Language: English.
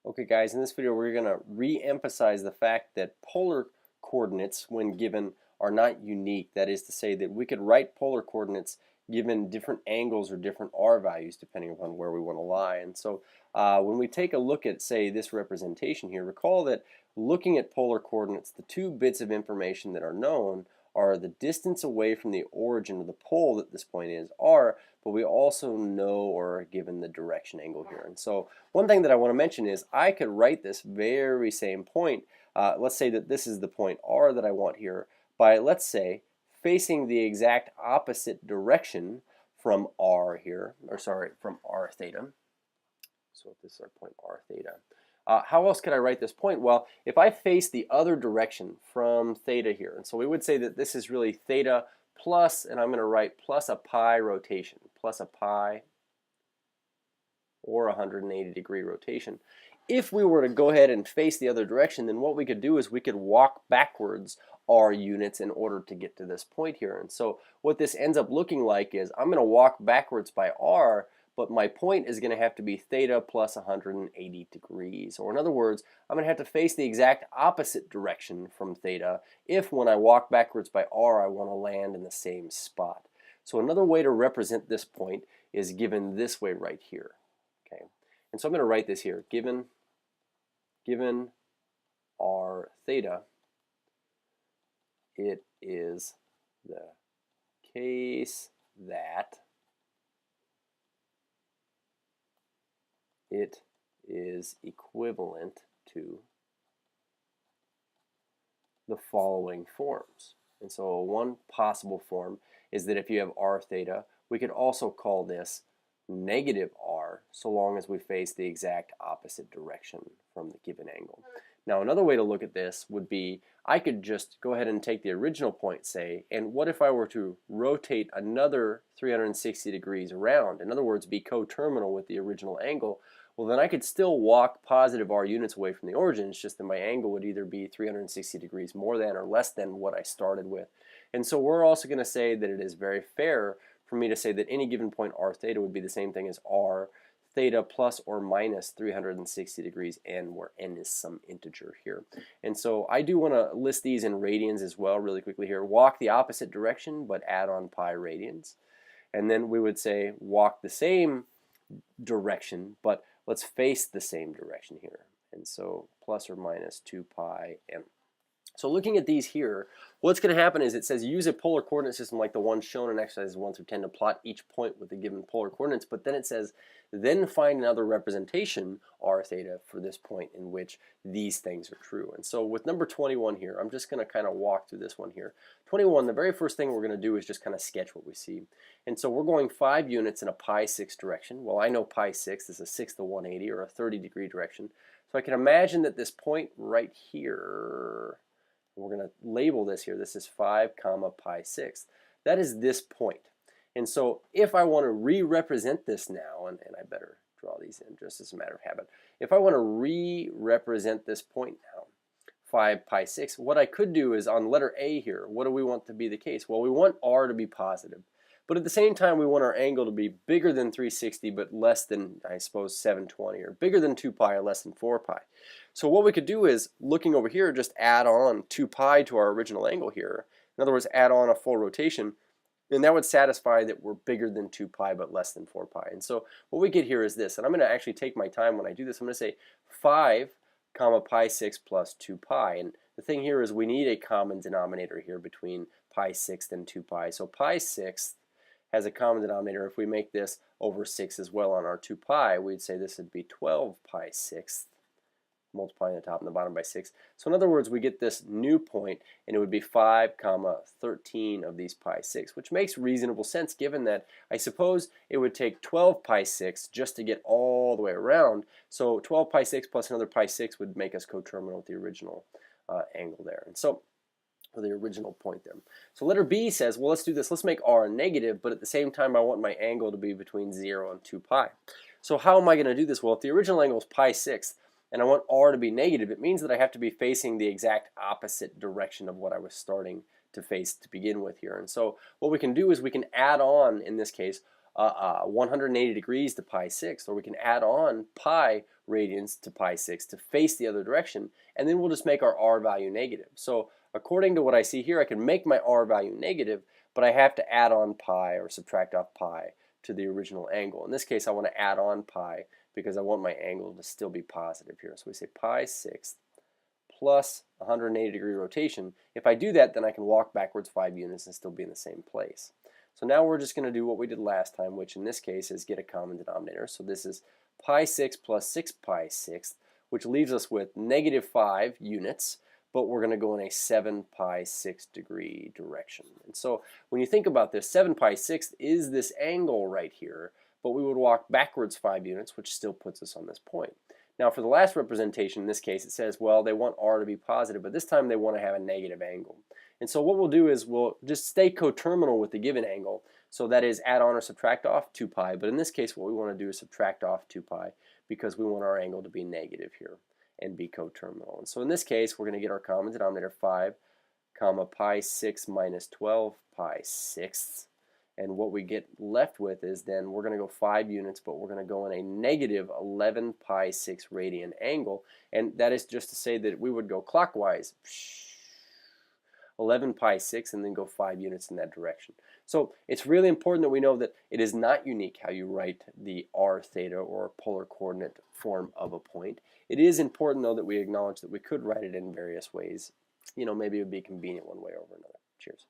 Okay guys, in this video we're going to re-emphasize the fact that polar coordinates when given are not unique. That is to say that we could write polar coordinates given different angles or different r values depending upon where we want to lie. And so when we take a look at, say, this representation here, recall that looking at polar coordinates, the two bits of information that are known are the distance away from the origin of the pole that this point is, r, but we also know or are given the direction angle here. And so one thing that I want to mention is I could write this very same point, let's say that this is the point r that I want here, by, let's say, facing the exact opposite direction from r here, or sorry, from r theta. So this is our point r theta. How else could I write this point? Well, if I face the other direction from theta here, and so we would say that this is really theta plus, and I'm going to write plus a pi rotation, plus a pi or 180-degree rotation. If we were to go ahead and face the other direction, then what we could do is we could walk backwards r units in order to get to this point here. And so what this ends up looking like is I'm going to walk backwards by r, but my point is going to have to be theta plus 180 degrees. Or in other words, I'm going to have to face the exact opposite direction from theta if when I walk backwards by r I want to land in the same spot. So another way to represent this point is given this way right here. Okay, and so I'm going to write this here. Given r theta, it is the case that it is equivalent to the following forms. And so one possible form is that if you have r theta, we could also call this negative r so long as we face the exact opposite direction from the given angle. Now another way to look at this would be I could just go ahead and take the original point, say, and what if I were to rotate another 360 degrees around? In other words, be coterminal with the original angle. Well, then I could still walk positive r units away from the origin. It's just that my angle would either be 360 degrees more than or less than what I started with. And so we're also going to say that it is very fair for me to say that any given point r theta would be the same thing as r theta plus or minus 360 degrees n, where n is some integer here. And so I do want to list these in radians as well really quickly here. Walk the opposite direction but add on pi radians. And then we would say walk the same direction but let's face the same direction here. And so plus or minus 2 pi n. So looking at these here, what's going to happen is it says use a polar coordinate system like the one shown in exercises 1 through 10 to plot each point with the given polar coordinates, but then it says then find another representation r theta for this point in which these things are true. And so with number 21 here, I'm just going to kind of walk through this one here. 21, the very first thing we're going to do is just kind of sketch what we see. And so we're going 5 units in a pi 6 direction. Well, I know pi 6 is a 6 to 180 or a 30-degree direction. So I can imagine that this point right here, we're going to label this here. This is 5 comma pi 6. That is this point. And so if I want to re-represent this now, and I better draw these in just as a matter of habit. If I want to re-represent this point now, 5 pi 6, what I could do is on letter A here, what do we want to be the case? Well, we want r to be positive. But at the same time, we want our angle to be bigger than 360 but less than, I suppose, 720, or bigger than 2 pi or less than 4 pi. So what we could do is, looking over here, just add on 2 pi to our original angle here. In other words, add on a full rotation, and that would satisfy that we're bigger than 2 pi but less than 4 pi. And so what we get here is this, and I'm going to actually take my time when I do this. I'm going to say 5 comma pi 6 plus 2 pi. And the thing here is we need a common denominator here between pi 6 and 2 pi. So pi 6 has a common denominator. If we make this over 6 as well on our 2 pi, we'd say this would be 12 pi 6, multiplying the top and the bottom by 6. So in other words, we get this new point, and it would be 5 comma 13 of these pi 6, which makes reasonable sense given that I suppose it would take 12 pi 6 just to get all the way around. So 12 pi 6 plus another pi 6 would make us coterminal with the original angle there. And so or the original point there. So letter B says, well, let's do this. Let's make r negative, but at the same time, I want my angle to be between 0 and 2 pi. So how am I going to do this? Well, if the original angle is pi 6, and I want r to be negative, it means that I have to be facing the exact opposite direction of what I was starting to face to begin with here. And so what we can do is we can add on, in this case, 180 degrees to pi 6, or we can add on pi radians to pi 6 to face the other direction, and then we'll just make our r value negative. So according to what I see here, I can make my r value negative, but I have to add on pi or subtract off pi to the original angle. In this case, I want to add on pi because I want my angle to still be positive here. So we say pi 6 plus 180 degree rotation. If I do that, then I can walk backwards 5 units and still be in the same place. So now we're just going to do what we did last time, which in this case is get a common denominator. So this is pi 6 plus 6 pi 6, which leaves us with negative 5 units, but we're going to go in a 7 pi 6 degree direction. And so when you think about this, 7 pi 6 is this angle right here, but we would walk backwards 5 units, which still puts us on this point. Now for the last representation, in this case, it says, well, they want r to be positive, but this time they want to have a negative angle. And so what we'll do is we'll just stay coterminal with the given angle. So that is add on or subtract off 2 pi. But in this case, what we want to do is subtract off 2 pi because we want our angle to be negative here and be coterminal. And so in this case, we're going to get our common denominator 5 comma pi 6 minus 12 pi sixths. And what we get left with is then we're going to go 5 units, but we're going to go in a negative 11 pi 6 radian angle. And that is just to say that we would go clockwise, 11 pi 6, and then go 5 units in that direction. So it's really important that we know that it is not unique how you write the r theta or polar coordinate form of a point. It is important, though, that we acknowledge that we could write it in various ways. You know, maybe it would be convenient one way over another. Cheers.